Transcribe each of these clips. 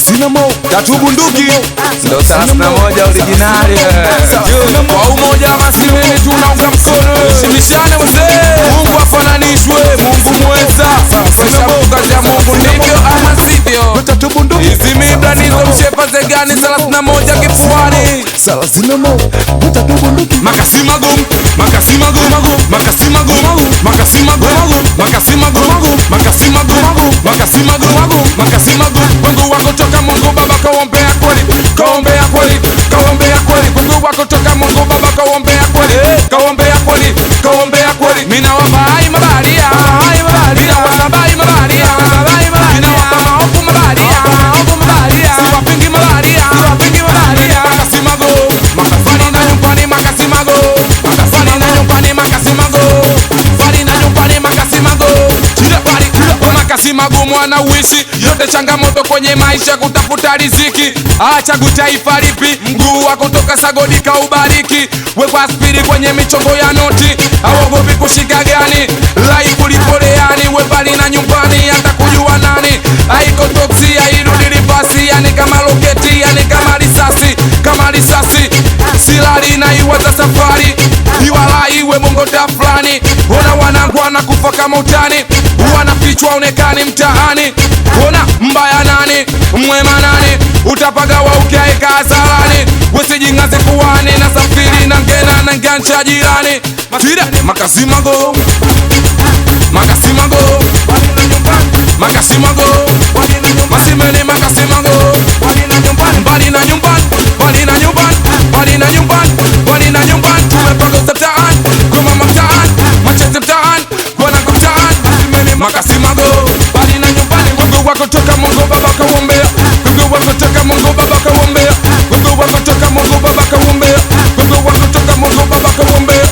Sina mo tatu bunduki ndo 31 originali kwa umoja masimeni tunaunga mkono shimishane mzee Mungu afananishwe Mungu mweza kwa kazi ya Mungu ndivyo ama sivyo tatu bunduki hizi mibra nizo mshepa zegani 31 kifuani 31 tatu bunduki Makasimagum Makasimagum Makasimagum Makasimagum Makasimagum Makasimagum Makasimagum Makasimagum Mungu wako toka Mungu Baba kaombea kweli kaombea kweli kaombea kweli Mungu wako toka Mungu Baba kaombea kweli kaombea kweli kaombea kweli mina wabai mabaria hai mabaria mina wabai mabaria wabai mabaria mina wapa mabaria mabaria siwapingi mabaria siwapingi mabaria Makasimagum Makafani na nyumbani Makasimagum Makafani na nyumbani Makasimagum Fani na nyumbani Makasimagum Makasimagum mwana uishi yote changamoto kwenye maisha kutafuta riziki acha kutaifa lipi mguu wa kutoka sagodi kaubariki wekwa spiri kwenye michongo ya noti hawagopi kushika gani life ulipoleani webali na nyumbani hata kujua nani haiko toksi hairudi rivasi yani kama roketi yani kama risasi silali na iwaza safari iwala iwe bongota fulani ona wanangu wanakufa kama utani wanafichwa onekani mtaani ona mbaya nani mwema nani utapagawa ukiaeka hasarani wesijingaze kuwani na safiri na ngena na ngancha jirani matira Makasimagum Makasimagum Makasimagum masimene Makasimagum mbali na nyumbani mbali na nyumbani mbali na nyumbani mbali na nyumbani tumepaga mtaani kwa mama mtaani machete mtaani kwa na mtaani masimene Makasimagum mbali na nyumbani Mungu wako toka Mungu Baba kaombea Mungu wako toka Mungu Baba kaombea Mungu wako toka Mungu Baba kaombea Mungu wako toka Mungu Baba kaombea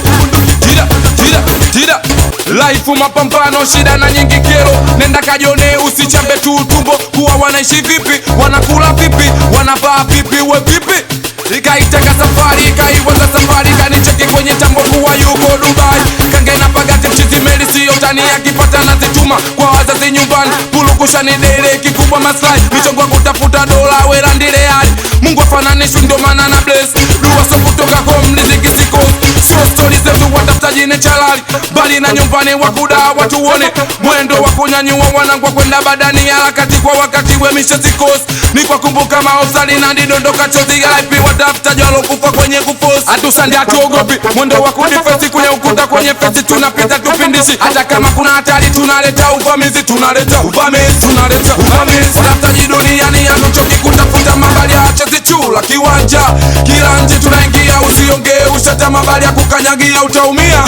tira life mapambano shida na nyingi kero nenda kajone usichambe tu tumbo kuwa wanaishi vipi wanakula vipi wanavaa vipi we vipi ikaiteka safari ikaiwaza safari kanicheki kwenye tambo kuwa yuko Dubai kangena pagati mchizimeli siyo tani akipata na zituma kwa wazazi nyumbani pulukusha ni dele kikubwa maslai michongo kutafuta dola werandile hali Mungu afananishwi ndo maana na bless dua so kutoka kwa mliziki sikosi sio story zetu watafutaji ne chalali bali na nyumbani wakuda watu wone mwendo wa kunyanyua wanangwa kwenda badani harakati kwa wakati wemisha sikosi ni kwa kumbuka maosali na ndidondoka chozi lipi watafutaji walokufa kwenye kufosi hatusandi hatuogopi mwendo wa kudifesi kwenye ukuta kwenye fesi tunapita tupindishi hata kama kuna hatari tunaleta uvamizi tunaleta uvamizi tunaleta uvamizi watafutaji duniani hatuchoki kutafuta mabali ya chezi chula kiwanja kila nje tunaingia usiongee ushata mabali ya kukanyagia utaumia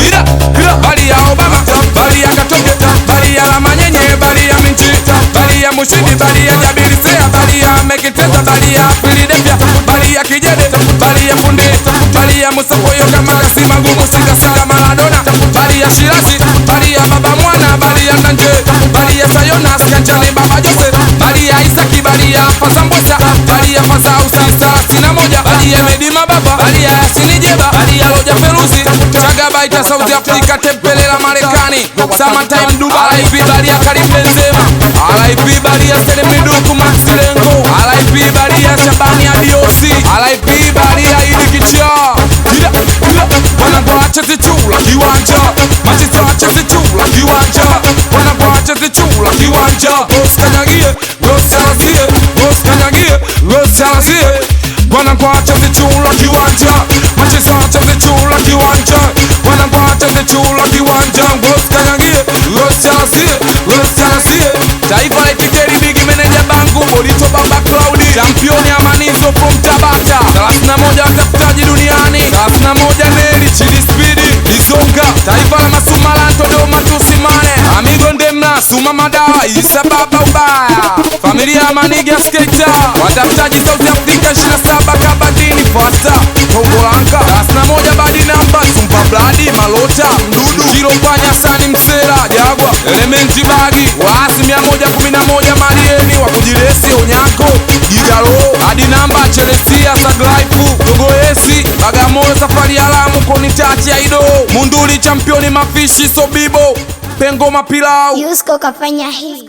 bali ya Obama bali ya Katoke bali ya Lamanyenye bali ya Minji bali ya Mushidi bali ya Jabilisea bali ya Mekiteza bali ya Philadelphia bali ya Kijede bali ya Funde bali ya Musapoyo kama Makasimagum Sida Maradona bali ya Shirazi bali ya Baba Mwana bali ya Nanje bali ya Sayona Skanjani Baba Jose bali ya Isaki bali ya Fasambwesa bali ya Fasau Sina moja bali ya Medima Baba bali ya Sinijeba bali ya Loja Feruzi Chagabaita South Africa Tempelela Marekani Summertime Dubai RIP bali ya Karim Benzema RIP bali ya Selemiduku Maxi Lengo RIP bali ya Shabani Adioc RIP bali ya Idi Kicha wanangwa chezi chula kiwanja machisa chezi chula kiwanja wanangwa chezi chula kiwanja Boss kanyagie Boss salasie Boss kanyagie Boss salasie wanangwa chezi chula kiwanja machisa chezi chula kiwanja wanangwa chezi chula kiwanja Boss kanyagie Boss salasie taifa la Itikeri bigi meneja bangu Bolito Baba Claudi championi Amanizo from Tabata 31 watafutaji duniani 31 Neli Chidi Speedy Izonga taifa la Masumalanto Doma Tusimane Amigo Ndemna Suma Madawa Isa Baba Ubaya familia Maniga Skater watafutaji South Africa 27 Kabadini Fasta Kongolanka 31 Badi Namba Sumpa Bladi Malota Mdudu Chilopanya Sani Msera Jagwa Elementi Bagi Waasi 111 Marieni Wakujiresi Onyako Gigalo Hadi Namba Chelesia Saglaifu Togoesi Bagamoyo Safari Alamu Konitachi Aido Munduli championi Mafishi Sobibo pengo mapilau Yusko kafanya hii.